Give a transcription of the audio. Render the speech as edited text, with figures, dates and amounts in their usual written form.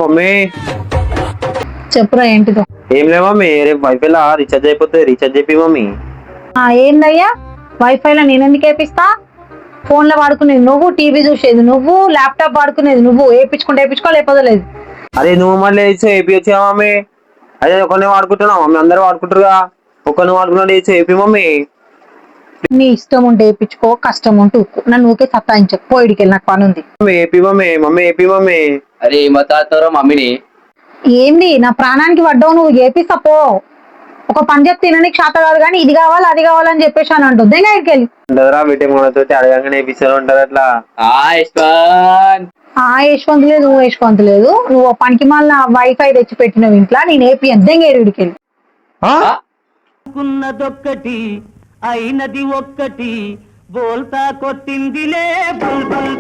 Mummy చెప్పురా ఏంటిదో. ఏం లేవు మమ్మీ, రేపు వైఫైలా రీఛార్జ్ అయిపోతుంది, రీఛార్జ్ అయిపోయి మమ్మీ. ఏందయ్యా వైఫైలో నేను ఎందుకు వేపిస్తా? ఫోన్లో వాడుకునేది నువ్వు, టీవీ చూసేది నువ్వు, ల్యాప్టాప్ వాడుకునేది నువ్వు. వేపించుకో లేకపోతే లేదు. అరే నువ్వు మళ్ళీ ఏపీ వచ్చా మమ్మీ? అదే ఒకరిని వాడుకుంటున్నావు మమ్మీ, అందరూ వాడుకుంటారుగా. ఒకరిని వాడుకున్నాడు ఏపీ మమ్మీ. నీ ఇష్టం ఉంటే వేపించుకో, కష్టం ఉంటే ఊరుకో. నన్ను ఊకే సత్తాయించకు, పోయిడికి వెళ్ళి నాకు పని ఉంది. AP mummy, mummy AP mummy. అరే ఏమతారో మమ్మీని. ఏంది నా ప్రాణానికి పడ్డావు నువ్వు? చేపిస్తా పో. ఒక పని చెప్తే తినడానికి శాత కాదు కానీ ఇది కావాలి అది కావాలని చెప్పేసి అని అంటుంది. ఇక్కడికి వెళ్ళి ఉండదురా బిడ్డ, మనతో అడగంగానే వేపిస్తారు ఉంటారు అట్లా. యశ్వంత్ లేదు, నువ్వు యశ్వంత్ లేదు. నువ్వు పనికి మళ్ళీ వైఫై తెచ్చి పెట్టినవి ఇంట్లో. నేను ఏపీ దెంగేరుడికి వెళ్ళి ఉన్నదొక్కటి అయినది ఒక్కటి బోల్తా కొట్టిందిలే బుల్బుల్.